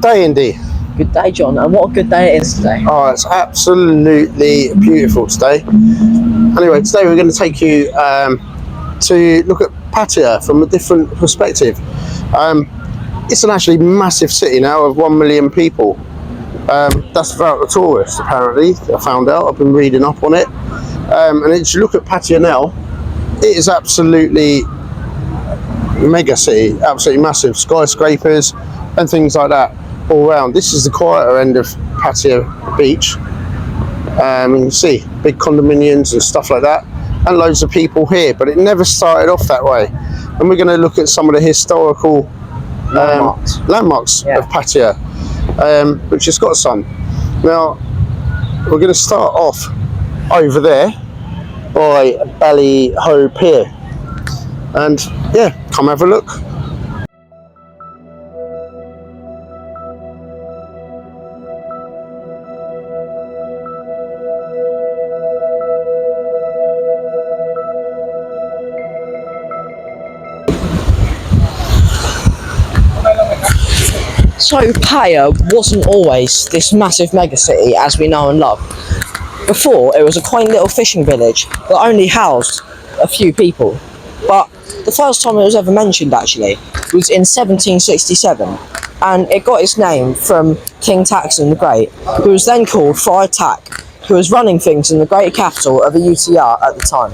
day, Indy. Good day, John, and what a good day it is today. Oh, it's absolutely beautiful today. Anyway, today we're going to take you to look at Pattaya from a different perspective. It's an actually massive city now of 1 million people. That's without the tourists, apparently. I found out. I've been reading up on it. And as you look at Pattaya now, it is absolutely mega city, absolutely massive, skyscrapers and things like that all around. This is the quieter end of Pattaya Beach. You can see big condominiums and stuff like that, and loads of people here, but it never started off that way. And we're going to look at some of the historical landmarks of Pattaya, which has got some. Now we're going to start off over there by Ballyho Pier, and yeah, come have a look. So Pattaya wasn't always this massive megacity as we know and love. Before, it was a quaint little fishing village that only housed a few people. But the first time it was ever mentioned, actually, was in 1767, and it got its name from King Taksin the Great, who was then called Friar Tak, who was running things in the great capital of the UTR at the time.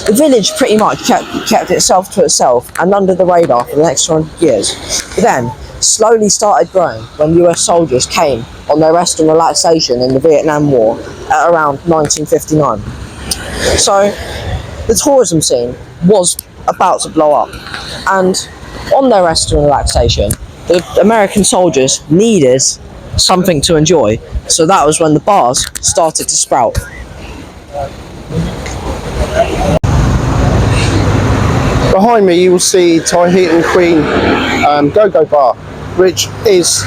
The village pretty much kept itself to itself and under the radar for the next 200 years. But then, slowly started growing when US soldiers came on their rest and relaxation in the Vietnam War at around 1959. So the tourism scene was about to blow up, and on their rest and relaxation the American soldiers needed something to enjoy, so that was when the bars started to sprout. Behind me you will see Taian Queen go-go bar, which is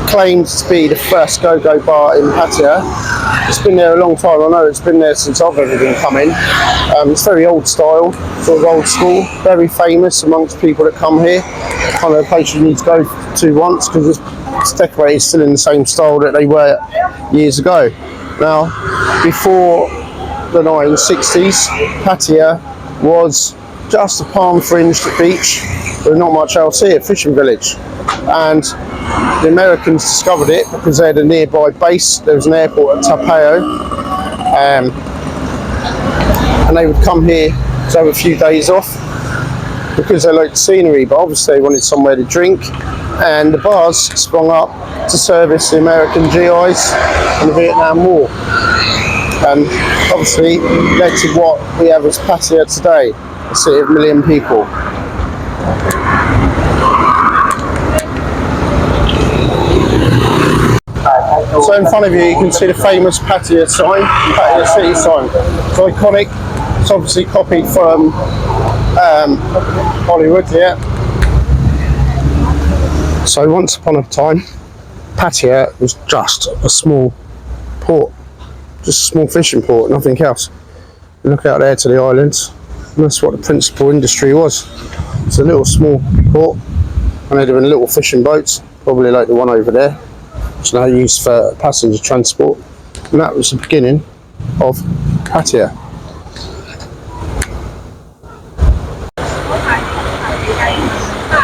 claimed to be the first go-go bar in Pattaya. It's been there a long time. I know it's been there since I've ever been coming. It's very old style, sort of old school, very famous amongst people that come here. Kind of a place you need to go to once, because it's decorated still in the same style that they were years ago. Now, before the 1960s, Pattaya was just a palm-fringed beach with not much else here, fishing village. And the Americans discovered it because they had a nearby base. There was an airport at Pattaya, and they would come here to have a few days off because they liked the scenery, but obviously they wanted somewhere to drink, and the bars sprung up to service the American GIs in the Vietnam War, and obviously led to what we have as Pattaya today, a city of 1 million people. So in front of you, you can see the famous Pattaya sign, Pattaya City sign. It's iconic. It's obviously copied from Hollywood, yeah. So once upon a time, Pattaya was just a small port, just a small fishing port, nothing else. You look out there to the islands, and that's what the principal industry was. It's a little small port, and they'd have been little fishing boats, probably like the one over there, which is now used for passenger transport, and that was the beginning of Pattaya.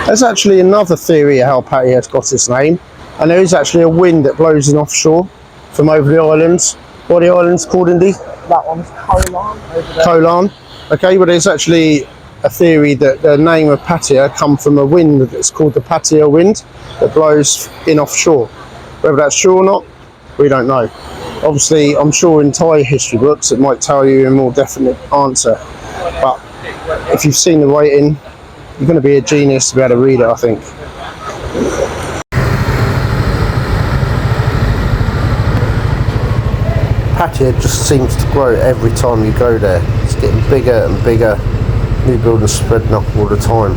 There's actually another theory of how Pattaya's got its name, and there is actually a wind that blows in offshore from over the islands. What are the islands called, Indy? That one's Koh Larn over there. Koh Larn. Okay, but there's actually a theory that the name of Pattaya come from a wind that's called the Pattaya wind that blows in offshore. Whether that's true or not, we don't know. Obviously, I'm sure in Thai history books it might tell you a more definite answer, but if you've seen the writing, you're going to be a genius to be able to read it, I think. Pattaya just seems to grow every time you go there. It's getting bigger and bigger. New buildings spreading up all the time.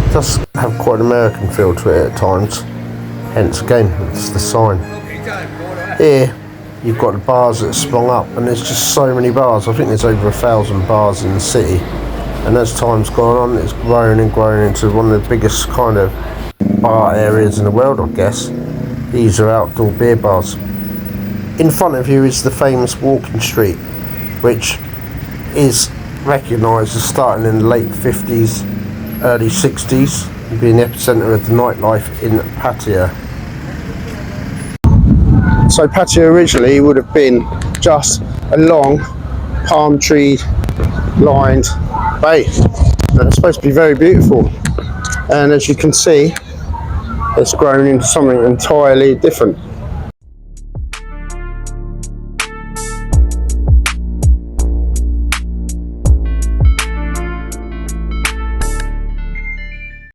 It does have quite an American feel to it at times. Hence again, it's the sign. Here you've got the bars that have sprung up, and there's just so many bars. I think there's over 1,000 bars in the city, and as time's gone on, it's grown and grown into one of the biggest kind of bar areas in the world, I guess. These are outdoor beer bars. In front of you is the famous walking street, which is recognised as starting in the late 50s, early 60s, and being the epicentre of the nightlife in Pattaya. So Pattaya originally would have been just a long palm tree lined bay. And it's supposed to be very beautiful, and as you can see, it's grown into something entirely different.